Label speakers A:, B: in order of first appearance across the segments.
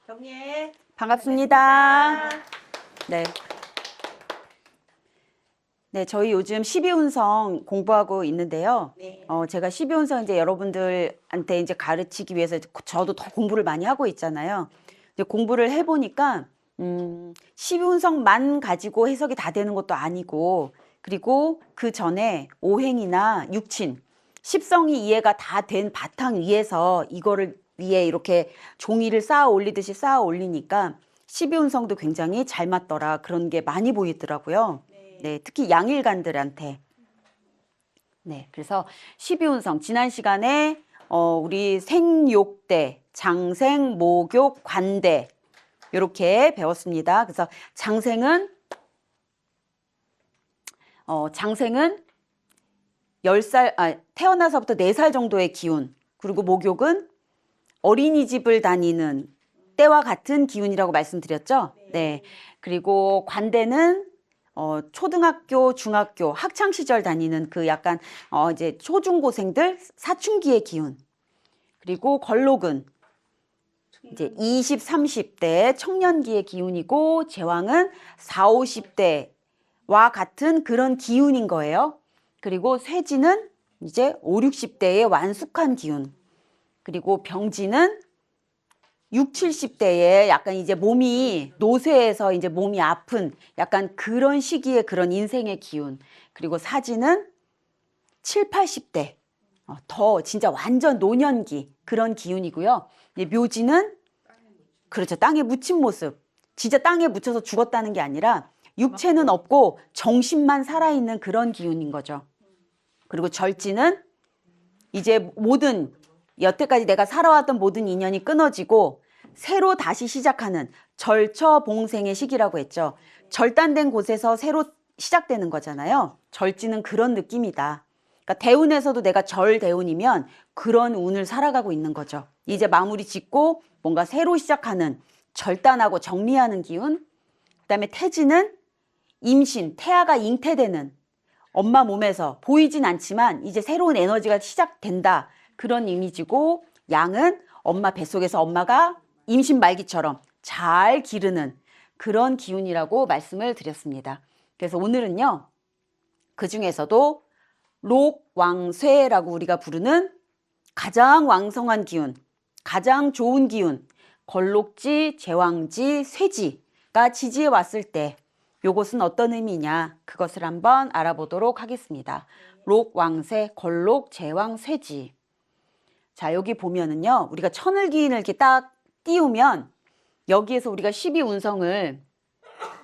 A: 정리해.
B: 반갑습니다. 네. 네, 저희 요즘 12운성 공부하고 있는데요.
A: 네.
B: 제가 12운성 이제 여러분들한테 이제 가르치기 위해서 저도 더 공부를 많이 하고 있잖아요. 이제 공부를 해보니까, 12운성만 가지고 해석이 다 되는 것도 아니고, 그리고 그 전에 오행이나 육친, 십성이 이해가 다 된 바탕 위에서 이거를 위에 이렇게 종이를 쌓아 올리듯이 쌓아 올리니까 12운성도 굉장히 잘 맞더라. 그런 게 많이 보이더라고요. 네, 특히 양일간들한테. 네, 그래서 12운성 지난 시간에 우리 생욕대, 장생, 목욕, 관대 이렇게 배웠습니다. 그래서 장생은 10살, 태어나서부터 4살 정도의 기운, 그리고 목욕은 어린이집을 다니는 때와 같은 기운이라고 말씀드렸죠. 네. 그리고 관대는 초등학교, 중학교, 학창 시절 다니는 그 약간 이제 초중고생들 사춘기의 기운. 그리고 걸록은 이제 20, 30대 청년기의 기운이고 제왕은 4, 50대와 같은 그런 기운인 거예요. 그리고 쇠지는 이제 5, 60대의 완숙한 기운. 그리고 병지는 6, 70대에 약간 이제 몸이 노쇠해서 이제 몸이 아픈 약간 그런 시기의 그런 인생의 기운. 그리고 사지는 7, 80대. 더 진짜 완전 노년기 그런 기운이고요. 묘지는 그렇죠. 땅에 묻힌 모습. 진짜 땅에 묻혀서 죽었다는 게 아니라 육체는 없고 정신만 살아있는 그런 기운인 거죠. 그리고 절지는 이제 모든 여태까지 내가 살아왔던 모든 인연이 끊어지고 새로 다시 시작하는 절처봉생의 시기라고 했죠. 절단된 곳에서 새로 시작되는 거잖아요. 절지는 그런 느낌이다. 그러니까 대운에서도 내가 절대운이면 그런 운을 살아가고 있는 거죠. 이제 마무리 짓고 뭔가 새로 시작하는 절단하고 정리하는 기운. 그다음에 태지는 임신, 태아가 잉태되는 엄마 몸에서 보이진 않지만 이제 새로운 에너지가 시작된다. 그런 이미지고 양은 엄마 뱃속에서 엄마가 임신 말기처럼 잘 기르는 그런 기운이라고 말씀을 드렸습니다. 그래서 오늘은요. 그중에서도 록왕쇠라고 우리가 부르는 가장 왕성한 기운, 가장 좋은 기운, 걸록지, 제왕지, 쇠지가 지지에 왔을 때 요것은 어떤 의미냐 그것을 한번 알아보도록 하겠습니다. 록왕쇠, 걸록, 제왕, 쇠지. 자, 여기 보면은요. 우리가 천을기인을 이렇게 딱 띄우면 여기에서 우리가 12운성을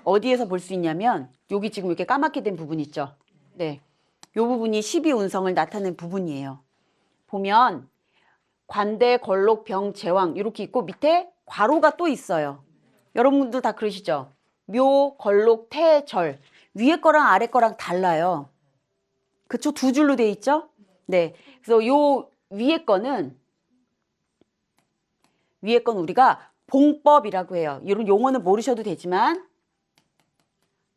B: 어디에서 볼 수 있냐면 여기 지금 이렇게 까맣게 된 부분 있죠. 네, 요 부분이 12운성을 나타낸 부분이에요. 보면 관대, 걸록, 병, 제왕 이렇게 있고 밑에 괄호가 또 있어요. 여러분도 다 그러시죠? 묘, 걸록, 태, 절. 위에 거랑 아래 거랑 달라요. 그쵸? 두 줄로 돼 있죠? 네. 그래서 요 위에 거는 우리가 봉법이라고 해요. 이런 용어는 모르셔도 되지만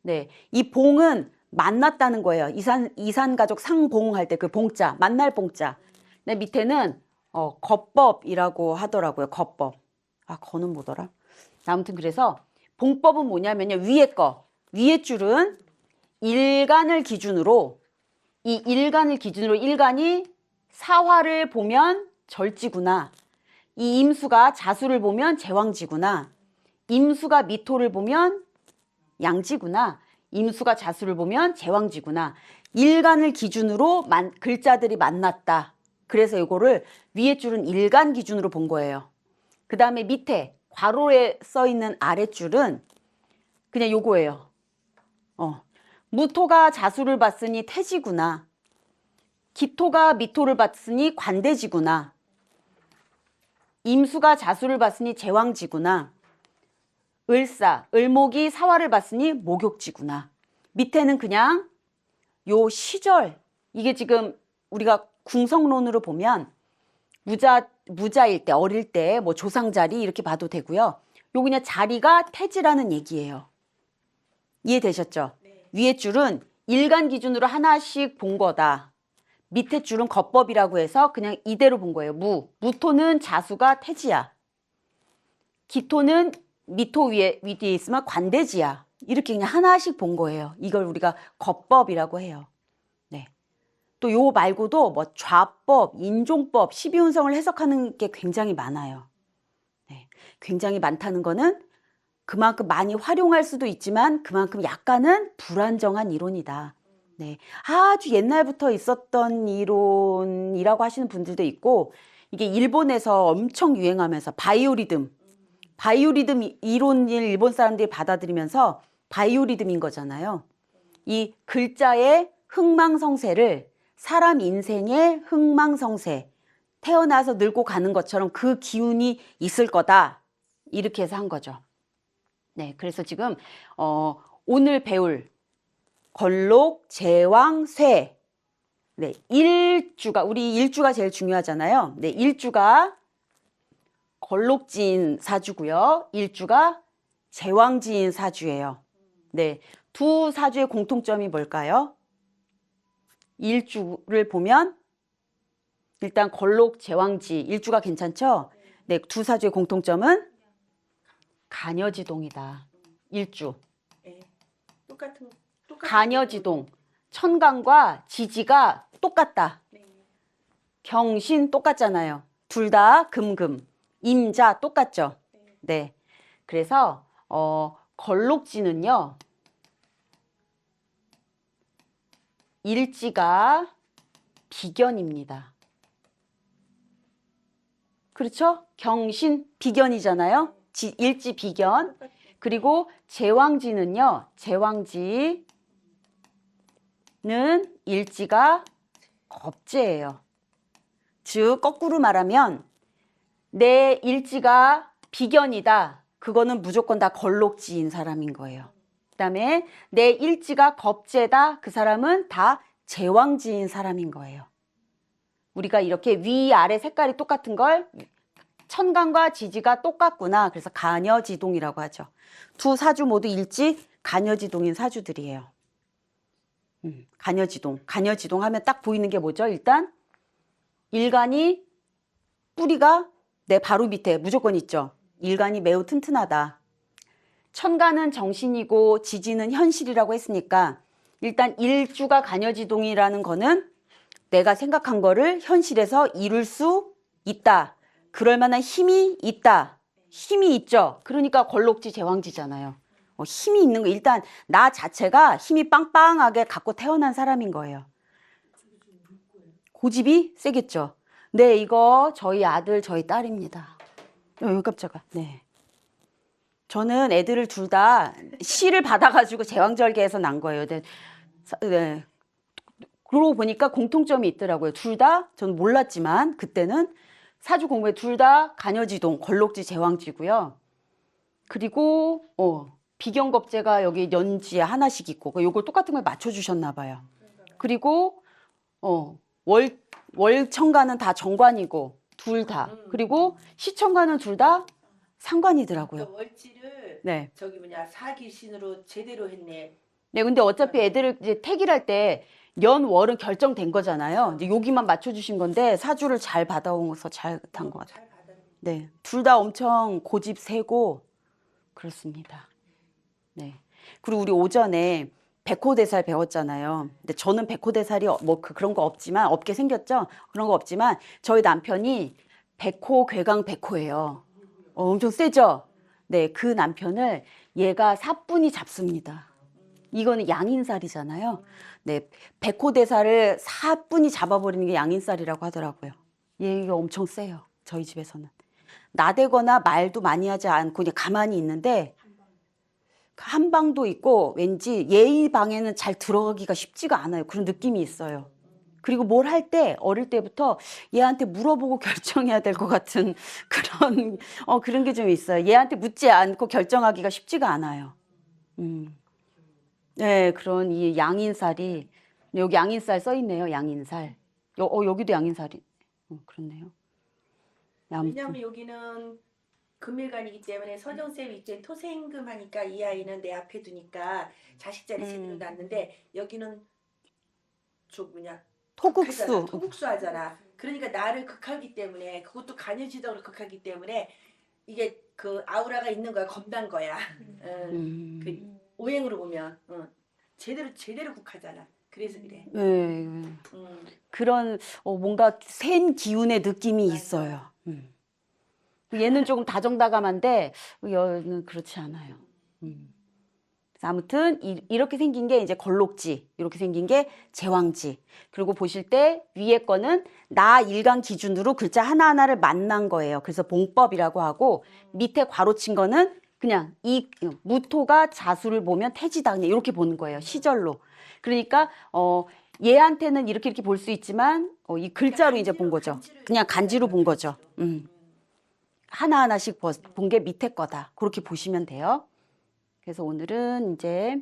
B: 네. 이 봉은 만났다는 거예요. 이산 가족 상봉할 때 그 봉자, 만날 봉자. 네, 밑에는 거법이라고 하더라고요. 거법. 거는 뭐더라? 아무튼 그래서 봉법은 뭐냐면요. 위에 줄은 일간을 기준으로 일간이 사화를 보면 절지구나. 이 임수가 자수를 보면 제왕지구나. 임수가 미토를 보면 양지구나. 임수가 자수를 보면 제왕지구나. 일간을 기준으로 글자들이 만났다. 그래서 이거를 위에 줄은 일간 기준으로 본 거예요. 그 다음에 밑에 괄호에 써 있는 아랫줄은 그냥 요거예요. 무토가 자수를 봤으니 태지구나. 기토가 미토를 봤으니 관대지구나. 임수가 자수를 봤으니 제왕지구나. 을목이 사화를 봤으니 목욕지구나. 밑에는 그냥 요 시절, 이게 지금 우리가 궁성론으로 보면 무자일 때, 어릴 때 뭐 조상자리 이렇게 봐도 되고요. 요 그냥 자리가 태지라는 얘기예요. 이해되셨죠? 네. 위에 줄은 일간 기준으로 하나씩 본 거다. 밑에 줄은 거법이라고 해서 그냥 이대로 본 거예요. 무토는 자수가 태지야. 기토는 미토 위에 있으면 관대지야. 이렇게 그냥 하나씩 본 거예요. 이걸 우리가 거법이라고 해요. 네. 또 요 말고도 뭐 좌법, 인종법, 12운성을 해석하는 게 굉장히 많아요. 네. 굉장히 많다는 거는 그만큼 많이 활용할 수도 있지만 그만큼 약간은 불안정한 이론이다. 네. 아주 옛날부터 있었던 이론이라고 하시는 분들도 있고, 이게 일본에서 엄청 유행하면서 바이오리듬 이론을 일본 사람들이 받아들이면서 바이오리듬인 거잖아요. 이 글자의 흥망성쇠를 사람 인생의 흥망성쇠, 태어나서 늙고 가는 것처럼 그 기운이 있을 거다. 이렇게 해서 한 거죠. 네, 그래서 지금 오늘 배울 걸록, 제왕, 쇠. 네, 우리 일주가 제일 중요하잖아요. 네, 일주가 걸록지인 사주고요. 일주가 제왕지인 사주예요. 네, 두 사주의 공통점이 뭘까요? 일주를 보면 일단 걸록, 제왕지, 일주가 괜찮죠? 네, 두 사주의 공통점은 간여지동이다. 일주.
A: 네. 똑같은
B: 간여지동. 천간과 지지가 똑같다.
A: 네.
B: 경신 똑같잖아요. 둘 다 금금. 임자 똑같죠. 네. 그래서 걸록지는요. 일지가 비견입니다. 그렇죠? 경신 비견이잖아요. 일지 비견. 그리고 제왕지는요. 제왕지는 일지가 겁재예요. 즉 거꾸로 말하면 내 일지가 비견이다. 그거는 무조건 다 걸록지인 사람인 거예요. 그다음에 내 일지가 겁재다. 그 사람은 다 제왕지인 사람인 거예요. 우리가 이렇게 위아래 색깔이 똑같은 걸 천간과 지지가 똑같구나. 그래서 간여지동이라고 하죠. 두 사주 모두 일지 간여지동인 사주들이에요. 간여지동. 간여지동 하면 딱 보이는 게 뭐죠? 일단 일간이 뿌리가 내 바로 밑에 무조건 있죠. 일간이 매우 튼튼하다. 천간은 정신이고 지지는 현실이라고 했으니까 일단 일주가 간여지동이라는 거는 내가 생각한 거를 현실에서 이룰 수 있다. 그럴 만한 힘이 있다. 힘이 있죠. 그러니까 걸록지 제왕지잖아요. 힘이 있는 거 일단 나 자체가 힘이 빵빵하게 갖고 태어난 사람인 거예요. 고집이 세겠죠. 네, 이거 저희 아들, 저희 딸입니다. 깜짝아. 네. 저는 애들을 둘 다 시를 받아가지고 제왕절개에서 난 거예요. 네. 그러고 보니까 공통점이 있더라고요. 둘 다 저는 몰랐지만 그때는 사주 공부에 둘 다 간여지동, 걸록지, 제왕지고요. 그리고 비견겁제가 여기 연지에 하나씩 있고 요걸 똑같은 걸 맞춰주셨나 봐요. 그리고 월천간은 다 정관이고 둘 다. 그리고 시천간은 둘 다 상관이더라고요.
A: 그러니까 월지를
B: 네.
A: 저기 사기신으로 제대로 했네.
B: 네, 근데 어차피 애들을 이제 택일할 때 연월은 결정된 거잖아요. 이제 여기만 맞춰주신 건데 사주를 잘 받아오면서 잘 단 것 같아요. 네, 둘 다 엄청 고집 세고 그렇습니다. 네. 그리고 우리 오전에 백호대살 배웠잖아요. 근데 저는 백호대살이 뭐 그런 거 없지만 없게 생겼죠. 그런 거 없지만 저희 남편이 백호 괴강 백호예요. 엄청 세죠. 네, 그 남편을 얘가 사뿐히 잡습니다. 이거는 양인살이잖아요. 네, 백호대살을 사뿐히 잡아버리는 게 양인살이라고 하더라고요. 얘가 엄청 세요. 저희 집에서는. 나대거나 말도 많이 하지 않고 그냥 가만히 있는데 한 방도 있고 왠지 얘의 방에는 잘 들어가기가 쉽지가 않아요. 그런 느낌이 있어요. 그리고 뭘 할 때 어릴 때부터 얘한테 물어보고 결정해야 될 것 같은 그런 게 좀 있어요. 얘한테 묻지 않고 결정하기가 쉽지가 않아요. 네, 그런 이 양인살이 여기 양인살 써 있네요. 양인살. 여기도 양인살이. 그렇네요.
A: 왜냐하면 여기는 금일간이기 때문에 서정쌤이 이제 토생금 하니까 이 아이는 내 앞에 두니까 자식 자리 제대로 낳는데 여기는
B: 토국수.
A: 토국수 하잖아. 그러니까 나를 극하기 때문에 그것도 간여지덕을 극하기 때문에 이게 그 아우라가 있는 거야. 겁난 거야. 그 오행으로 보면 제대로 국하잖아. 그래서 그래.
B: 네. 그런 뭔가 센 기운의 느낌이
A: 맞아.
B: 있어요. 얘는 조금 다정다감한데 얘는 그렇지 않아요. 그래서 아무튼 이렇게 생긴 게 이제 걸록지, 이렇게 생긴 게 제왕지. 그리고 보실 때 위에 거는 나 일간 기준으로 글자 하나하나를 만난 거예요. 그래서 봉법이라고 하고 밑에 괄호친 거는 그냥 이 무토가 자수를 보면 태지다 그냥 이렇게 보는 거예요. 시절로. 그러니까 얘한테는 이렇게 볼 수 있지만 이 글자로 이제 본 거죠. 그냥 간지로 본 거죠. 하나하나씩 본 게 밑에 거다. 그렇게 보시면 돼요. 그래서 오늘은 이제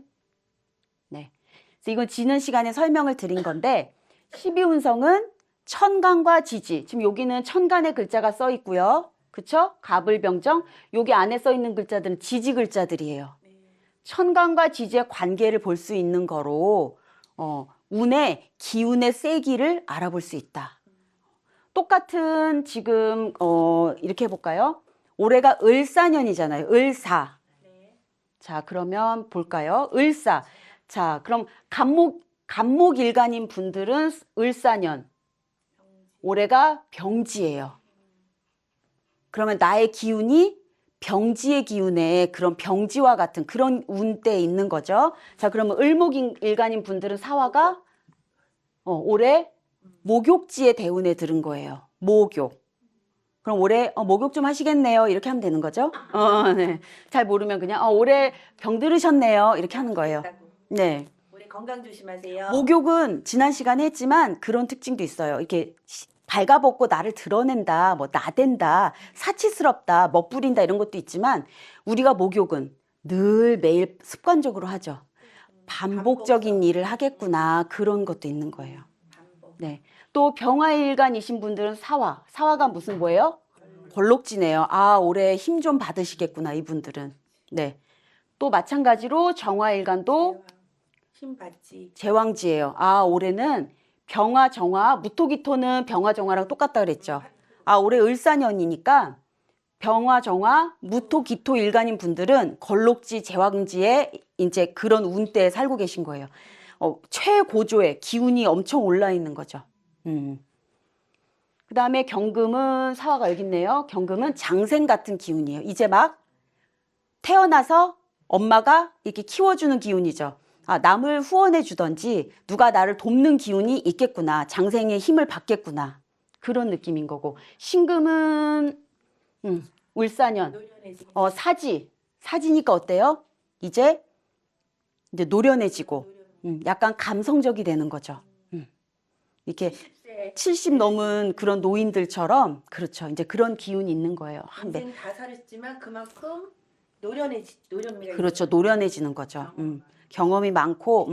B: 네. 그래서 이건 지난 시간에 설명을 드린 건데 12운성은 천간과 지지. 지금 여기는 천간의 글자가 써 있고요. 그쵸? 갑을병정. 여기 안에 써 있는 글자들은 지지 글자들이에요. 천간과 지지의 관계를 볼 수 있는 거로 운의 기운의 세기를 알아볼 수 있다. 똑같은 지금 이렇게 해볼까요? 올해가 을사년이잖아요. 을사. 자, 그러면 볼까요? 을사. 자, 그럼 간목일간인 분들은 을사년. 올해가 병지예요. 그러면 나의 기운이 병지의 기운에 그런 병지와 같은 그런 운대에 있는 거죠. 자, 그러면 을목일간인 분들은 사화가 올해 목욕지의 대운에 들은 거예요. 목욕. 그럼 올해 목욕 좀 하시겠네요. 이렇게 하면 되는 거죠. 네. 잘 모르면 그냥 올해 병들으셨네요. 이렇게 하는 거예요. 네.
A: 올해 건강 조심하세요.
B: 목욕은 지난 시간에 했지만 그런 특징도 있어요. 이렇게 발가벗고 나를 드러낸다, 뭐 나댄다, 사치스럽다, 멋부린다 이런 것도 있지만 우리가 목욕은 늘 매일 습관적으로 하죠. 반복적인 일을 하겠구나 그런 것도 있는 거예요. 네. 또 병화일간이신 분들은 사화가 무슨 뭐예요? 걸록지네요. 아, 올해 힘 좀 받으시겠구나 이분들은. 네. 또 마찬가지로 정화일간도
A: 힘 받지.
B: 제왕지예요. 아, 올해는 병화, 정화, 무토기토는 병화, 정화랑 똑같다 그랬죠. 아, 올해 을사년이니까 병화, 정화, 무토기토 일간인 분들은 걸록지, 제왕지에 이제 그런 운대에 살고 계신 거예요. 최고조의 기운이 엄청 올라 있는 거죠. 그 다음에 경금은 사화가 여기 있네요. 경금은 장생 같은 기운이에요. 이제 막 태어나서 엄마가 이렇게 키워주는 기운이죠. 아, 남을 후원해 주던지 누가 나를 돕는 기운이 있겠구나. 장생의 힘을 받겠구나. 그런 느낌인 거고. 신금은 울사년. 사지니까 어때요? 이제 노련해지고 약간 감성적이 되는 거죠. 이렇게 70 넘은 그런 노인들처럼 그렇죠. 이제 그런 기운이 있는 거예요.
A: 인생 다 살았지만 그만큼 노련미가
B: 그렇죠. 노련해지는 거죠. 경험이 많고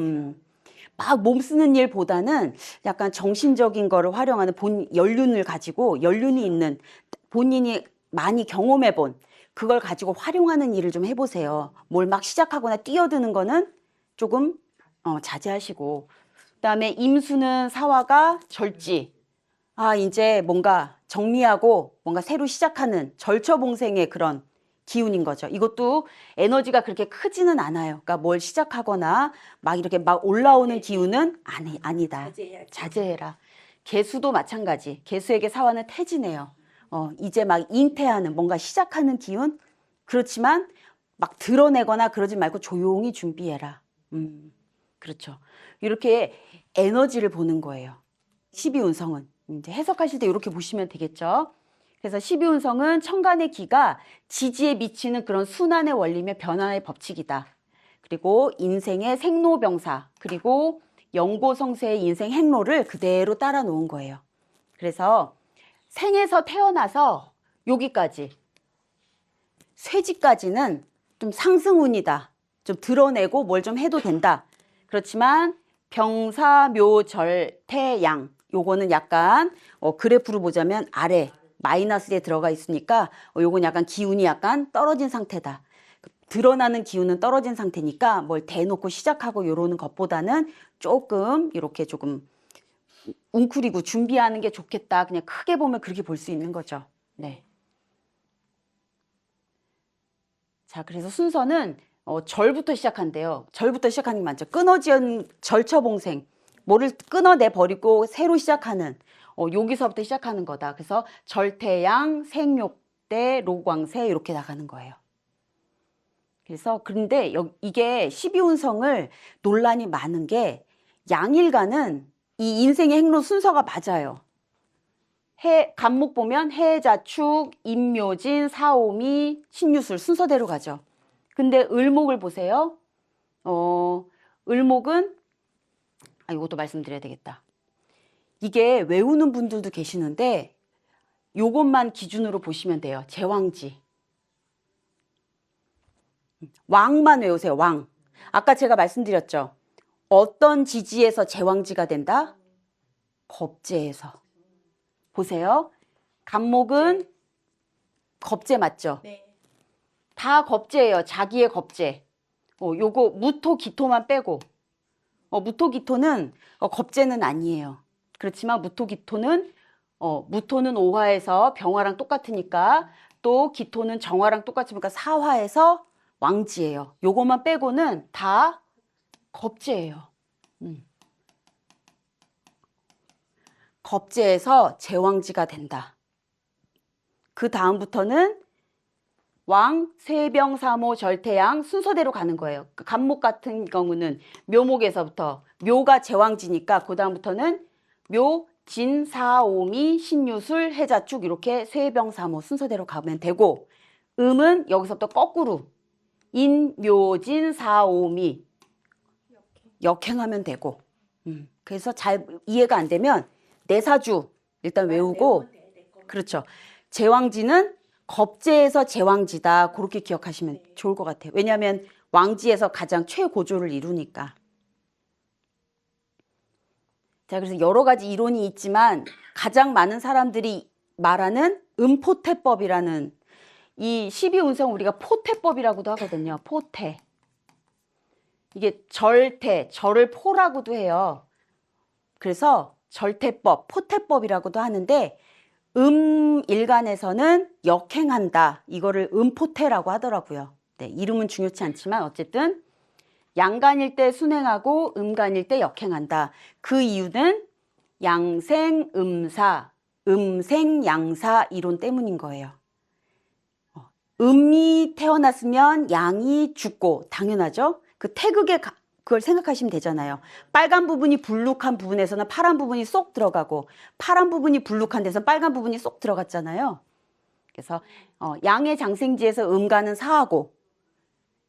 B: 막 몸 쓰는 일보다는 약간 정신적인 거를 활용하는 연륜을 가지고 연륜이 있는 본인이 많이 경험해 본 그걸 가지고 활용하는 일을 좀 해보세요. 뭘 막 시작하거나 뛰어드는 거는 조금 자제하시고 그다음에 임수는 사화가 절지. 아, 이제 뭔가 정리하고 뭔가 새로 시작하는 절처봉생의 그런 기운인 거죠. 이것도 에너지가 그렇게 크지는 않아요. 그러니까 뭘 시작하거나 막 이렇게 막 올라오는 기운은 아니다. 자제해라. 개수도 마찬가지. 개수에게 사화는 태지네요. 이제 막 잉태하는 뭔가 시작하는 기운? 그렇지만 막 드러내거나 그러지 말고 조용히 준비해라. 그렇죠. 이렇게 에너지를 보는 거예요. 12운성은. 이제 해석하실 때 이렇게 보시면 되겠죠. 그래서 12운성은 천간의 기가 지지에 미치는 그런 순환의 원리며 변화의 법칙이다. 그리고 인생의 생로병사, 그리고 영고성세의 인생 행로를 그대로 따라 놓은 거예요. 그래서 생에서 태어나서 여기까지, 쇠지까지는 좀 상승운이다. 좀 드러내고 뭘 좀 해도 된다. 그렇지만 병사묘절태양 요거는 약간 그래프로 보자면 아래 마이너스에 들어가 있으니까 요건 약간 기운이 약간 떨어진 상태다. 드러나는 기운은 떨어진 상태니까 뭘 대놓고 시작하고 요러는 것보다는 조금 이렇게 조금 웅크리고 준비하는 게 좋겠다. 그냥 크게 보면 그렇게 볼 수 있는 거죠. 네. 자, 그래서 순서는 절부터 시작한대요. 절부터 시작하는 게 맞죠. 끊어지은 절처봉생. 뭐를 끊어내 버리고 새로 시작하는 여기서부터 시작하는 거다. 그래서 절태양, 생욕대, 로광새 이렇게 나가는 거예요. 그래서 그런데 이게 12운성을 논란이 많은 게 양일간은 이 인생의 행로 순서가 맞아요. 간목 보면 해자축, 임묘진, 사오미, 신유술 순서대로 가죠. 근데 을목을 보세요. 을목은 이것도 말씀드려야 되겠다. 이게 외우는 분들도 계시는데 요것만 기준으로 보시면 돼요. 제왕지. 왕만 외우세요. 왕. 아까 제가 말씀드렸죠. 어떤 지지에서 제왕지가 된다? 겁재에서. 보세요. 간목은 겁재 맞죠?
A: 네.
B: 다 겁재예요. 자기의 겁재. 요거 무토 기토만 빼고. 무토 기토는 겁재는 아니에요. 그렇지만 무토 기토는 무토는 오화에서 병화랑 똑같으니까 또 기토는 정화랑 똑같으니까 사화에서 왕지예요. 요것만 빼고는 다 겁재예요. 겁재에서 제왕지가 된다. 그 다음부터는 왕, 세병, 사모, 절태양 순서대로 가는 거예요. 간목 같은 경우는 묘목에서부터 묘가 제왕지니까 그 다음부터는 묘, 진, 사오미, 신유술, 해자축 이렇게 세병, 사모 순서대로 가면 되고 음은 여기서부터 거꾸로 인, 묘, 진, 사오미 역행하면 되고 그래서 잘 이해가 안 되면 내사주 일단 외우고 그렇죠. 제왕지는 겁재에서 제왕지다. 그렇게 기억하시면 좋을 것 같아요. 왜냐하면 왕지에서 가장 최고조를 이루니까. 자, 그래서 여러 가지 이론이 있지만 가장 많은 사람들이 말하는 음포태법이라는 이 12운성 우리가 포태법이라고도 하거든요. 포태. 이게 절태, 절을 포라고도 해요. 그래서 절태법, 포태법이라고도 하는데 일간에서는 역행한다. 이거를 음포태라고 하더라고요. 네, 이름은 중요치 않지만 어쨌든 양간일 때 순행하고 음간일 때 역행한다. 그 이유는 양생, 음사, 음생, 양사 이론 때문인 거예요. 음이 태어났으면 양이 죽고 당연하죠. 그 태극에 그걸 생각하시면 되잖아요. 빨간 부분이 불룩한 부분에서는 파란 부분이 쏙 들어가고 파란 부분이 불룩한 데서 빨간 부분이 쏙 들어갔잖아요. 그래서 양의 장생지에서 음간은 사하고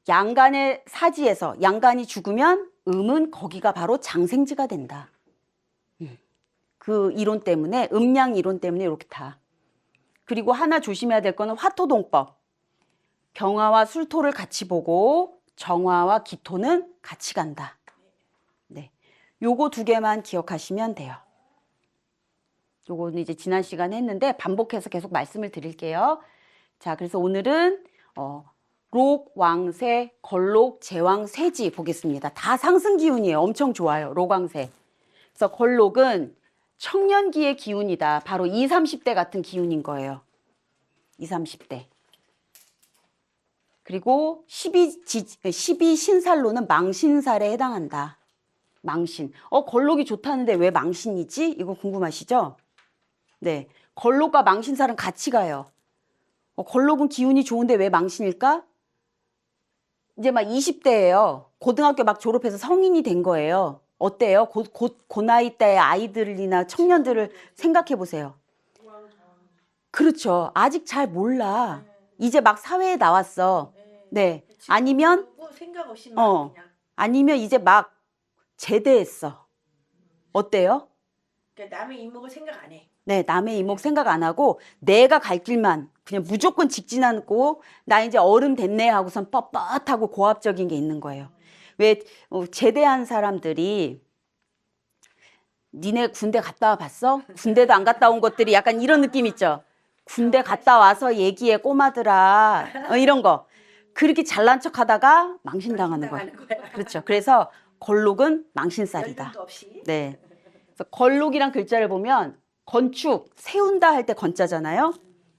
B: 양간의 사지에서 양간이 죽으면 음은 거기가 바로 장생지가 된다. 그 이론 때문에 음양 이론 때문에 이렇게 다. 그리고 하나 조심해야 될 거는 화토동법. 경화와 술토를 같이 보고 정화와 기토는 같이 간다. 네, 요거 두 개만 기억하시면 돼요. 요거는 이제 지난 시간에 했는데 반복해서 계속 말씀을 드릴게요. 자, 그래서 오늘은 록, 왕세, 걸록, 제왕, 세지 보겠습니다. 다 상승 기운이에요. 엄청 좋아요. 록왕세. 그래서 걸록은 청년기의 기운이다. 바로 20, 30대 같은 기운인 거예요. 20, 30대. 그리고 12 신살로는 망신살에 해당한다. 망신. 걸록이 좋다는데 왜 망신이지? 이거 궁금하시죠? 네. 걸록과 망신살은 같이 가요. 걸록은 기운이 좋은데 왜 망신일까? 이제 막 20대예요. 고등학교 막 졸업해서 성인이 된 거예요. 어때요? 그 나이 때의 아이들이나 청년들을 생각해 보세요. 그렇죠. 아직 잘 몰라. 이제 막 사회에 나왔어. 네. 아니면
A: 생각 없이
B: 아니면 이제 막 제대했어. 어때요?
A: 그러니까 남의 이목을 생각 안 해.
B: 네, 남의 이목 생각 안 하고 내가 갈 길만 그냥 무조건 직진하고 나 이제 어른 됐네 하고선 뻣뻣하고 고압적인 게 있는 거예요. 왜 제대한 사람들이 니네 군대 갔다 와 봤어? 군대도 안 갔다 온 것들이 약간 이런 느낌 있죠. 군대 갔다 와서 얘기해 꼬마들아 이런 거 그렇게 잘난 척 하다가 망신당하는 거예요. 그렇죠. 그래서 걸록은 망신살이다.
A: 연륜도 없이.
B: 네. 그래서 걸록이란 글자를 보면 건축 세운다 할 때 건자잖아요.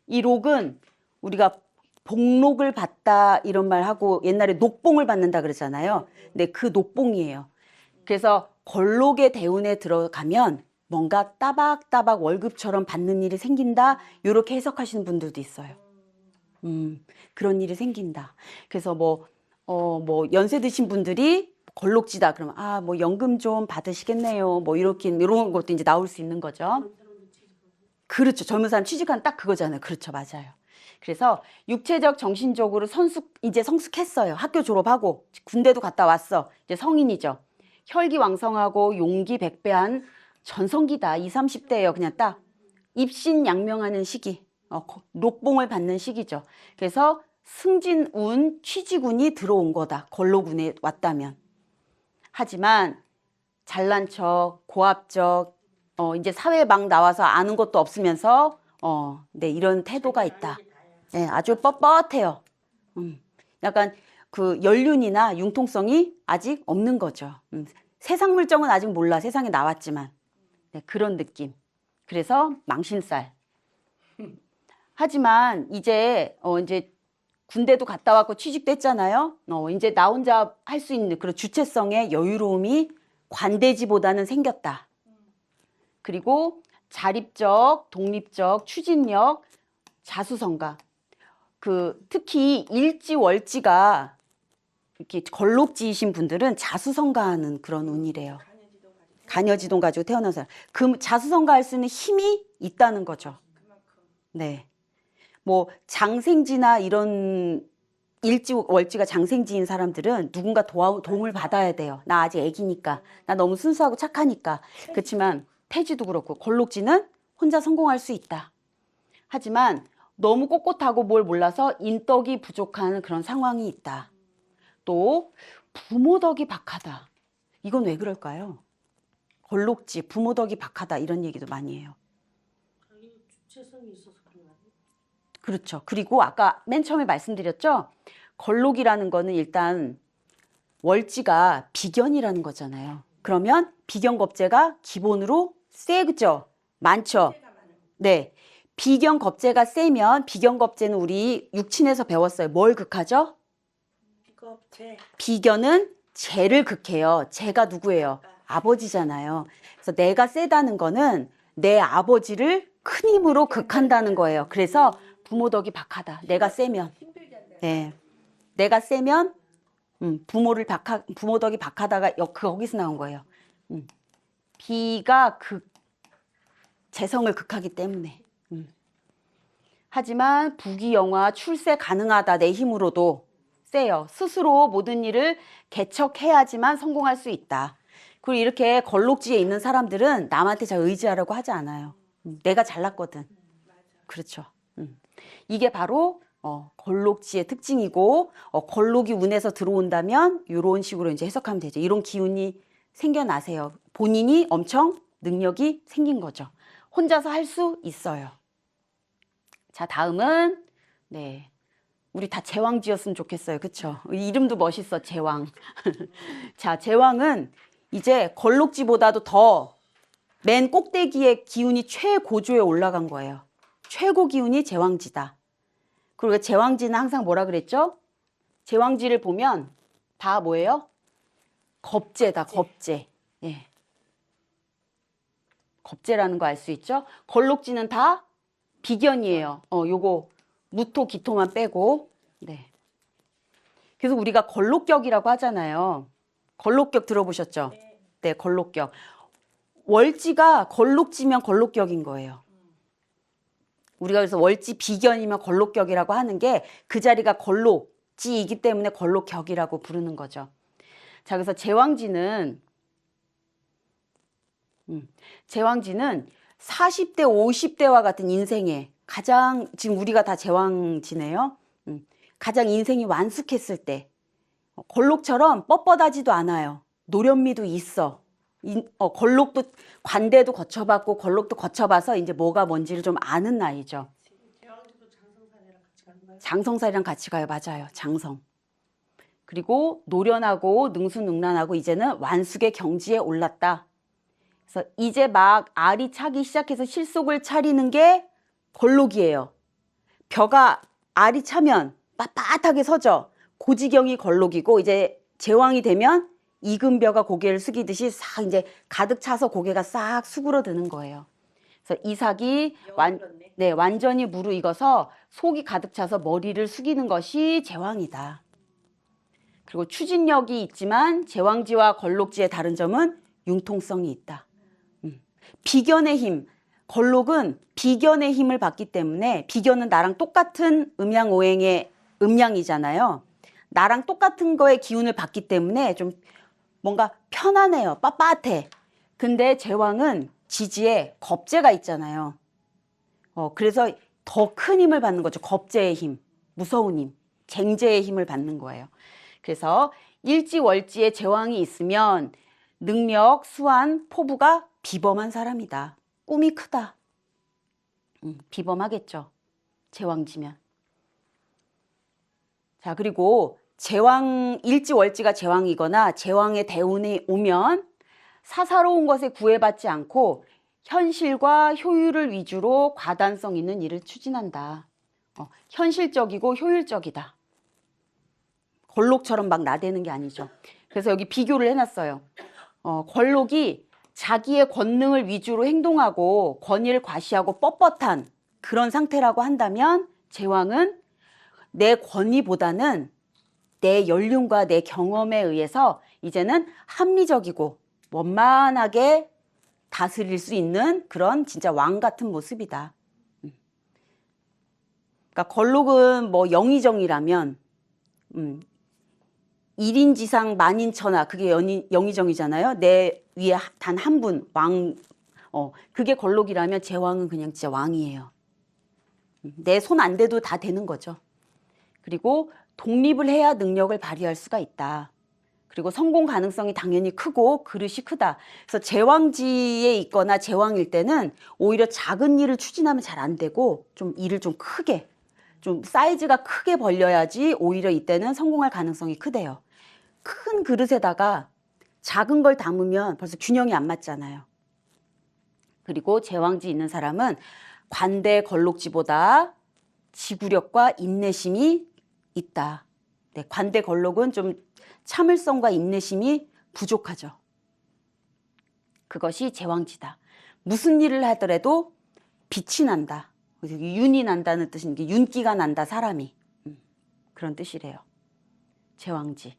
B: 이 록은 우리가 복록을 받다 이런 말 하고 옛날에 녹봉을 받는다 그러잖아요. 근데 그 녹봉이에요. 그래서 걸록의 대운에 들어가면 뭔가 따박따박 월급처럼 받는 일이 생긴다. 이렇게 해석하시는 분들도 있어요. 그런 일이 생긴다. 그래서 뭐 연세 드신 분들이 걸록지다 그러면 뭐 연금 좀 받으시겠네요. 뭐 이런 것도 이제 나올 수 있는 거죠. 그렇죠. 젊은 사람 취직한 딱 그거잖아요. 그렇죠. 맞아요. 그래서 육체적, 정신적으로 이제 성숙했어요. 학교 졸업하고 군대도 갔다 왔어. 이제 성인이죠. 혈기왕성하고 용기 백배한 전성기다. 20, 30대예요. 그냥 딱 입신양명하는 시기. 녹봉을 받는 시기죠. 그래서 승진운, 취직운이 들어온 거다. 걸록운에 왔다면. 하지만 잘난 척, 고압적, 이제 사회 막 나와서 아는 것도 없으면서 네, 이런 태도가 있다. 네, 아주 뻣뻣해요. 약간 그 연륜이나 융통성이 아직 없는 거죠. 세상 물정은 아직 몰라. 세상에 나왔지만. 네, 그런 느낌. 그래서 망신살. 하지만 이제 군대도 갔다 왔고 취직도 했잖아요. 이제 나 혼자 할 수 있는 그런 주체성의 여유로움이 관대지보다는 생겼다. 그리고 자립적, 독립적, 추진력, 자수성가. 특히 일지월지가 이렇게 걸록지이신 분들은 자수성가하는 그런 운이래요. 간여지동 가지고 태어난 사람. 그 자수성가할 수 있는 힘이 있다는 거죠. 네. 뭐 장생지나 이런 일지월지가 장생지인 사람들은 누군가 도움을 받아야 돼요. 나 아직 애기니까. 나 너무 순수하고 착하니까. 그렇지만 태지도 그렇고 걸록지는 혼자 성공할 수 있다. 하지만 너무 꼿꼿하고 뭘 몰라서 인덕이 부족한 그런 상황이 있다. 또 부모 덕이 박하다. 이건 왜 그럴까요? 걸록지, 부모 덕이 박하다 이런 얘기도 많이 해요.
C: 주체성이 있어서 그런 거 아니에요?
B: 그렇죠. 그리고 아까 맨 처음에 말씀드렸죠. 걸록이라는 거는 일단 월지가 비견이라는 거잖아요. 그러면 비견겁재가 기본으로 세죠. 많죠. 네. 비견겁재가 세면 비견겁재는 우리 육친에서 배웠어요. 뭘 극하죠? 비견은 재를 극해요. 재가 누구예요? 아버지잖아요. 그래서 내가 세다는 거는 내 아버지를 큰 힘으로 극한다는 거예요. 그래서 부모 덕이 박하다. 내가 세면. 네. 내가 세면 부모 덕이 박하다가 거기서 나온 거예요. 비가 재성을 극하기 때문에. 하지만 부귀영화, 출세 가능하다. 내 힘으로도 세요. 스스로 모든 일을 개척해야지만 성공할 수 있다. 그리고 이렇게 걸록지에 있는 사람들은 남한테 잘 의지하려고 하지 않아요. 내가 잘났거든. 그렇죠. 이게 바로 걸록지의 특징이고 걸록이 운에서 들어온다면 이런 식으로 이제 해석하면 되죠. 이런 기운이 생겨나세요. 본인이 엄청 능력이 생긴 거죠. 혼자서 할 수 있어요. 자, 다음은 네. 우리 다 제왕지였으면 좋겠어요. 그렇죠? 이름도 멋있어. 제왕. 자, 제왕은 이제 걸록지보다도 더 맨 꼭대기의 기운이 최고조에 올라간 거예요. 최고 기운이 제왕지다. 그리고 제왕지는 항상 뭐라 그랬죠? 제왕지를 보면 다 뭐예요? 겁재다. 겁재. 예. 겁재라는 거 알 수 있죠? 걸록지는 다 비견이에요. 요거 무토 기토만 빼고. 네. 그래서 우리가 걸록격이라고 하잖아요. 걸록격 들어보셨죠? 네, 걸록격. 월지가 걸록지면 걸록격인 거예요. 우리가 그래서 월지 비견이면 걸록격이라고 하는 게 그 자리가 걸록지이기 때문에 걸록격이라고 부르는 거죠. 자, 그래서 제왕지는 40대, 50대와 같은 인생에 가장, 지금 우리가 다 제왕지네요. 가장 인생이 완숙했을 때 걸록처럼 뻣뻣하지도 않아요. 노련미도 있어. 걸록도 관대도 거쳐봤고 걸록도 거쳐봐서 이제 뭐가 뭔지를 좀 아는 나이죠.
C: 제왕지도 장성살이랑 같이 가는 거예요?
B: 장성살이랑 같이 가요. 맞아요. 장성. 그리고 노련하고 능수능란하고 이제는 완숙의 경지에 올랐다. 그래서 이제 막 알이 차기 시작해서 실속을 차리는 게 걸록이에요. 벼가 알이 차면 빳빳하게 서죠. 고지경이 걸록이고 이제 제왕이 되면 이금벼가 고개를 숙이듯이 싹 이제 가득 차서 고개가 싹 수그러드는 거예요. 그래서 이삭이 완전히 무르익어서 속이 가득 차서 머리를 숙이는 것이 제왕이다. 그리고 추진력이 있지만 제왕지와 걸록지의 다른 점은 융통성이 있다. 비견의 힘, 걸록은 비견의 힘을 받기 때문에 비견은 나랑 똑같은 음양오행의 음양이잖아요. 나랑 똑같은 거의 기운을 받기 때문에 좀 뭔가 편안해요. 빳빳해. 근데 제왕은 지지에 겁재가 있잖아요. 그래서 더 큰 힘을 받는 거죠. 겁재의 힘, 무서운 힘, 쟁재의 힘을 받는 거예요. 그래서 일지월지에 제왕이 있으면 능력, 수완, 포부가 비범한 사람이다. 꿈이 크다. 비범하겠죠. 제왕지면. 자, 그리고 제왕, 일지월지가 제왕이거나 제왕의 대운이 오면 사사로운 것에 구애받지 않고 현실과 효율을 위주로 과단성 있는 일을 추진한다. 현실적이고 효율적이다. 걸록처럼 막 나대는 게 아니죠. 그래서 여기 비교를 해놨어요. 걸록이 자기의 권능을 위주로 행동하고 권위를 과시하고 뻣뻣한 그런 상태라고 한다면 제왕은 내 권위보다는 내 연륜과 내 경험에 의해서 이제는 합리적이고 원만하게 다스릴 수 있는 그런 진짜 왕 같은 모습이다. 그러니까 걸록은 뭐 영의정이라면 일인지상 만인천하 그게 영의정이잖아요. 내 위에 단 한 분 왕, 그게 걸록이라면 제왕은 그냥 진짜 왕이에요. 내 손 안 대도 다 되는 거죠. 그리고 독립을 해야 능력을 발휘할 수가 있다. 그리고 성공 가능성이 당연히 크고 그릇이 크다. 그래서 제왕지에 있거나 제왕일 때는 오히려 작은 일을 추진하면 잘 안 되고 좀 일을 좀 크게, 좀 사이즈가 크게 벌려야지 오히려 이때는 성공할 가능성이 크대요. 큰 그릇에다가 작은 걸 담으면 벌써 균형이 안 맞잖아요. 그리고 제왕지 있는 사람은 관대 걸록지보다 지구력과 인내심이 있다. 네, 관대 걸록은 좀 참을성과 인내심이 부족하죠. 그것이 제왕지다. 무슨 일을 하더라도 빛이 난다. 윤이 난다는 뜻인 게 윤기가 난다, 사람이. 그런 뜻이래요. 제왕지.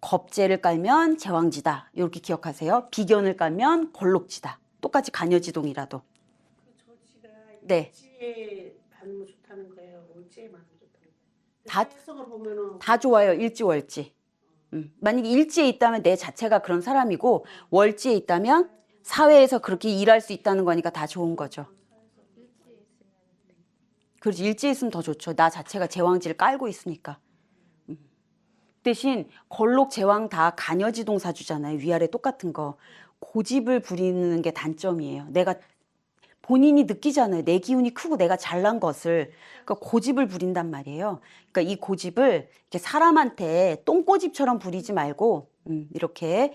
B: 겁재를 깔면 제왕지다. 이렇게 기억하세요. 비견을 깔면 걸록지다. 똑같이 간여지동이라도.
C: 그 조지가
B: 네.
C: 일지에 받으면 좋다는 거예요. 월지에 받으면 좋다는 거예요.
B: 다-
C: 해석을 보면은
B: 다 좋아요. 일지월지. 만약에 일지에 있다면 내 자체가 그런 사람이고 월지에 있다면 사회에서 그렇게 일할 수 있다는 거니까 다 좋은 거죠. 그렇지. 일지에 있으면 더 좋죠. 나 자체가 제왕지를 깔고 있으니까. 대신 걸록 제왕 다 간여지동 사주잖아요. 위아래 똑같은 거. 고집을 부리는 게 단점이에요. 내가 본인이 느끼잖아요. 내 기운이 크고 내가 잘난 것을. 그러니까 고집을 부린단 말이에요. 그러니까 이 고집을 이렇게 사람한테 똥고집처럼 부리지 말고 이렇게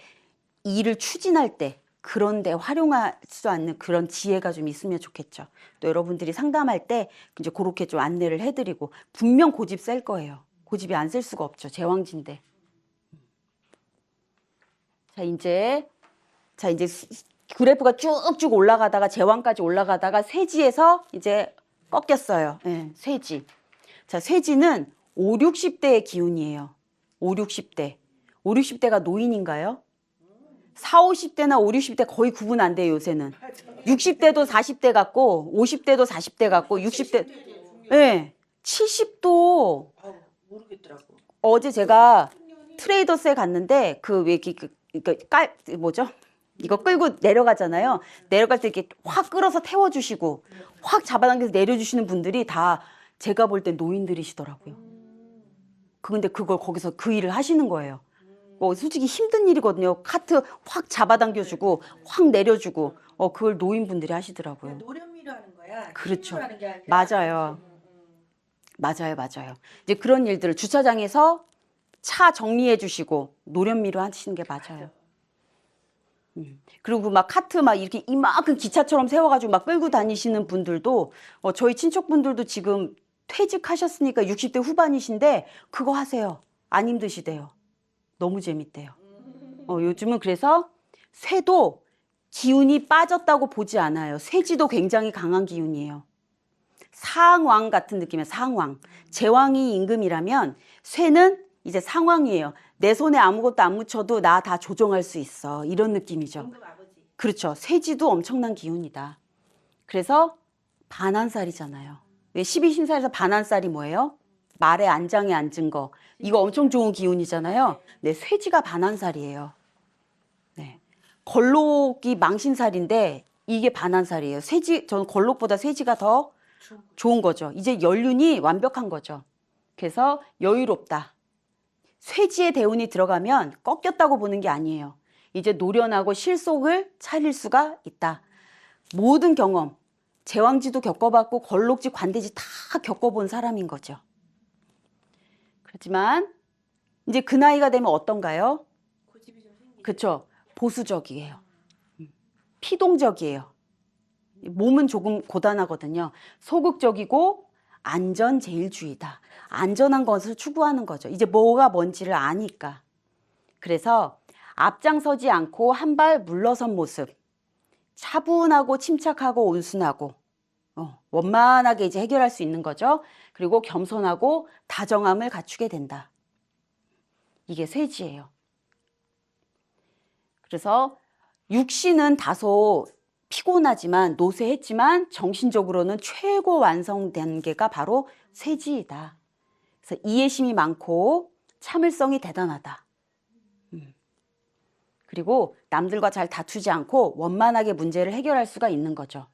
B: 일을 추진할 때 그런 데 활용할 수 있는 그런 지혜가 좀 있으면 좋겠죠. 또 여러분들이 상담할 때 이제 그렇게 좀 안내를 해드리고 분명 고집 셀 거예요. 고집이 안 셀 수가 없죠. 제왕지인데. 자, 이제 그래프가 쭉쭉 올라가다가 제왕까지 올라가다가 쇠지에서 이제 꺾였어요. 네, 쇠지. 자, 쇠지는 5, 60대의 기운이에요. 5, 60대. 5, 60대가 노인인가요? 4, 50대나 5, 60대 거의 구분 안 돼요, 요새는. 60대도 40대 같고 50대도 40대 같고 60대. 네. 70도
A: 모르겠더라고.
B: 어제 제가 트레이더스에 갔는데 뭐죠? 이거 끌고 내려가잖아요. 내려갈 때 이렇게 확 끌어서 태워주시고 확 잡아당겨서 내려주시는 분들이 다 제가 볼 땐 노인들이시더라고요. 근데 그걸 거기서 그 일을 하시는 거예요. 솔직히 힘든 일이거든요. 카트 확 잡아당겨주고 확 내려주고 그걸 노인분들이 하시더라고요.
A: 노련미로 하는 거야.
B: 그렇죠.
A: 힘으로 하는 게 아니라.
B: 맞아요. 맞아요. 이제 그런 일들을 주차장에서 차 정리해 주시고 노련미로 하시는 게 맞아요. 그리고 막 카트 막 이렇게 이만큼 기차처럼 세워가지고 막 끌고 다니시는 분들도 저희 친척분들도 지금 퇴직하셨으니까 60대 후반이신데 그거 하세요. 안 힘드시대요. 너무 재밌대요. 요즘은 그래서 쇠도 기운이 빠졌다고 보지 않아요. 쇠지도 굉장히 강한 기운이에요. 상왕 같은 느낌이에요. 상왕. 제왕이 임금이라면 쇠는 이제 상왕이에요. 내 손에 아무것도 안 묻혀도 나 다 조정할 수 있어. 이런 느낌이죠.
A: 임금 아버지.
B: 그렇죠. 쇠지도 엄청난 기운이다. 그래서 반한살이잖아요. 왜 12신사에서 반한살이 뭐예요? 말의 안장에 앉은 거. 이거 엄청 좋은 기운이잖아요. 네, 쇠지가 반한살이에요. 네. 걸록이 망신살인데 이게 반한살이에요. 쇠지, 저는 걸록보다 쇠지가 더 좋은 거죠. 이제 연륜이 완벽한 거죠. 그래서 여유롭다. 쇠지의 대운이 들어가면 꺾였다고 보는 게 아니에요. 이제 노련하고 실속을 차릴 수가 있다. 모든 경험, 제왕지도 겪어봤고 걸록지, 관대지 다 겪어본 사람인 거죠. 그렇지만 이제 그 나이가 되면 어떤가요?
A: 고집이 좀 생기죠.
B: 그렇죠. 보수적이에요. 피동적이에요. 몸은 조금 고단하거든요. 소극적이고 안전제일주의다. 안전한 것을 추구하는 거죠. 이제 뭐가 뭔지를 아니까. 그래서 앞장서지 않고 한 발 물러선 모습. 차분하고 침착하고 온순하고 원만하게 이제 해결할 수 있는 거죠. 그리고 겸손하고 다정함을 갖추게 된다. 이게 쇠지예요. 그래서 육신은 다소 피곤하지만 노쇠했지만 정신적으로는 최고 완성된 게가 바로 쇠지이다. 그래서 이해심이 많고 참을성이 대단하다. 그리고 남들과 잘 다투지 않고 원만하게 문제를 해결할 수가 있는 거죠.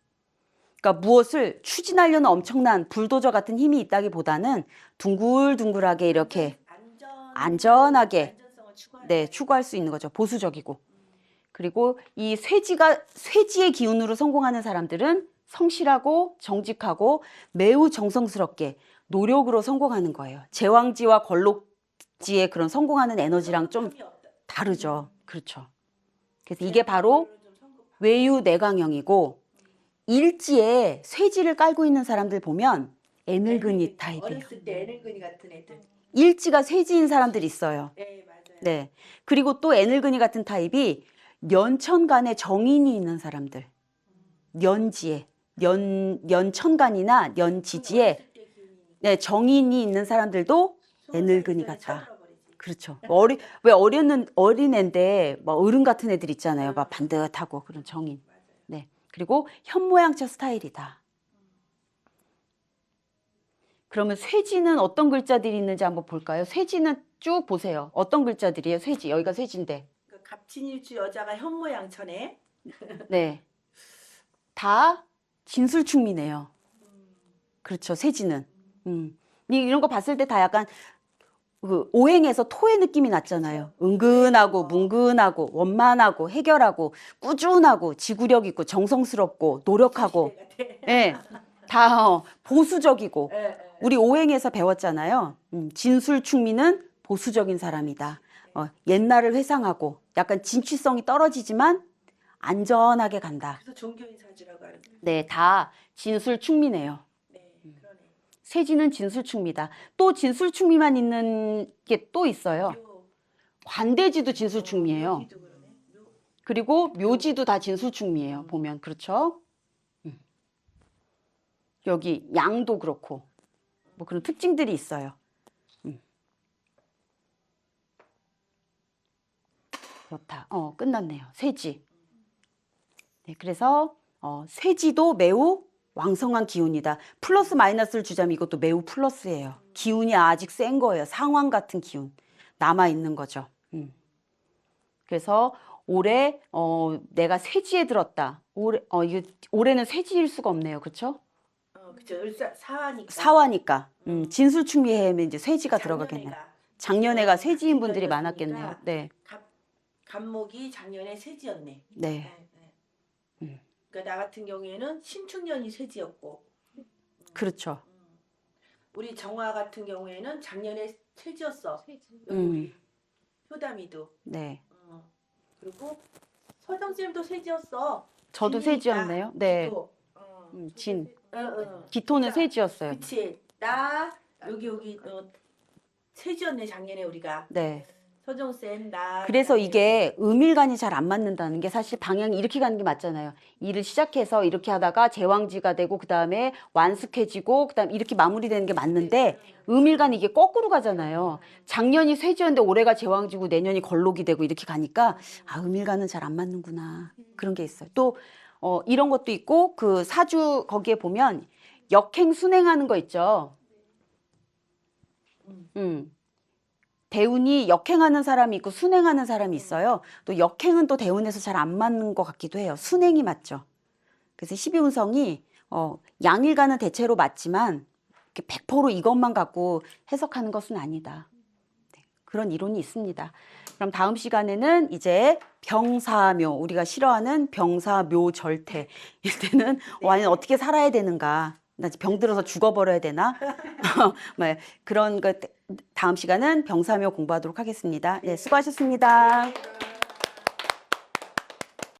B: 그러니까 무엇을 추진하려는 엄청난 불도저 같은 힘이 있다기보다는 둥글둥글하게 이렇게 안전하게
A: 안전성을 추구하는
B: 네, 추구할 수 있는 거죠. 보수적이고. 그리고 이 쇠지의 기운으로 성공하는 사람들은 성실하고 정직하고 매우 정성스럽게 노력으로 성공하는 거예요. 제왕지와 걸록지의 그런 성공하는 에너지랑 좀 다르죠. 그렇죠. 그래서 이게 바로 외유내강형이고 일지에 쇠지를 깔고 있는 사람들 보면 애늙은이 타입이에요.
A: 어렸을 때 애늙은이 같은 애들.
B: 일지가 쇠지인 사람들이 있어요.
A: 네, 맞아요.
B: 네. 그리고 또 애늙은이 같은 타입이 년천간에 정인이 있는 사람들. 년지에 년천간이나 년지지에 네, 정인이 있는 사람들도 애늙은이 같다. 그렇죠. 왜 어린 애인데 막 어른 같은 애들 있잖아요. 막 반듯하고 그런 정인. 네. 그리고 현모양처 스타일이다. 그러면 쇠지는 어떤 글자들이 있는지 한번 볼까요? 쇠지는 쭉 보세요. 어떤 글자들이에요? 쇠지. 여기가 쇠지인데.
A: 갑진일주 여자가 현모양처네.
B: 네. 다 진술충미네요. 그렇죠. 쇠지는. 이런 거 봤을 때 다 약간 그 오행에서 토의 느낌이 났잖아요. 은근하고 뭉근하고 원만하고 해결하고 꾸준하고 지구력 있고 정성스럽고 노력하고 예, 다 보수적이고 우리 오행에서 배웠잖아요. 진술충미는 보수적인 사람이다. 옛날을 회상하고 약간 진취성이 떨어지지만 안전하게 간다.
A: 그래서 종교인 사주라고 하는 거예요.
B: 네, 다 진술충미네요.
A: 네, 그러네.
B: 쇠지는 진술충미다. 또 진술충미만 있는 게 또 있어요. 관대지도 진술충미예요.
A: 묘지도 그러네.
B: 그리고 묘지도 다 진술충미예요. 보면 그렇죠. 여기 양도 그렇고 뭐 그런 특징들이 있어요. 그렇다. 끝났네요. 쇠지. 네, 그래서 쇠지도 매우 왕성한 기운이다. 플러스 마이너스를 주자면 이것도 매우 플러스예요. 기운이 아직 센 거예요. 상황 같은 기운 남아 있는 거죠. 그래서 올해 내가 쇠지에 들었다. 올해는 쇠지일 수가 없네요. 그렇죠?
A: 그쵸. 사화니까.
B: 사화니까. 진술충미해면 이제 쇠지가 들어가겠네요. 작년에가 쇠지인 분들이 많았겠네요. 네.
A: 간목이 작년에 쇠지였네.
B: 네.
A: 그러니까 나 같은 경우에는 신축년이 쇠지였고.
B: 그렇죠.
A: 우리 정화 같은 경우에는 작년에 쇠지였어. 효담이도.
B: 네.
A: 그리고 서정쌤도 쇠지였어.
B: 저도 쇠지였네요. 네.
A: 기토.
B: 진. 기토는 쇠지였어요.
A: 그치. 나 여기 세지였네 작년에 우리가.
B: 네.
A: 서정쌤 나.
B: 그래서 이게 음일간이 잘 안 맞는다는 게 사실 방향이 이렇게 가는 게 맞잖아요. 일을 시작해서 이렇게 하다가 제왕지가 되고 그다음에 완숙해지고 그다음에 이렇게 마무리되는 게 맞는데 음일간이 이게 거꾸로 가잖아요. 작년이 쇠지였는데 올해가 제왕지고 내년이 걸록이 되고 이렇게 가니까 아, 음일간은 잘 안 맞는구나. 그런 게 있어요. 또 이런 것도 있고 그 사주 거기에 보면 역행 순행하는 거 있죠. 대운이 역행하는 사람이 있고 순행하는 사람이 있어요. 또 역행은 또 대운에서 잘 안 맞는 것 같기도 해요. 순행이 맞죠. 그래서 12운성이 양일간은 대체로 맞지만 100% 이것만 갖고 해석하는 것은 아니다. 네, 그런 이론이 있습니다. 그럼 다음 시간에는 이제 병사묘, 우리가 싫어하는 병사묘절태 이때는 완전 어떻게 살아야 되는가. 나 병 들어서 죽어버려야 되나? 그런 것 다음 시간은 병사묘 공부하도록 하겠습니다. 네, 수고하셨습니다.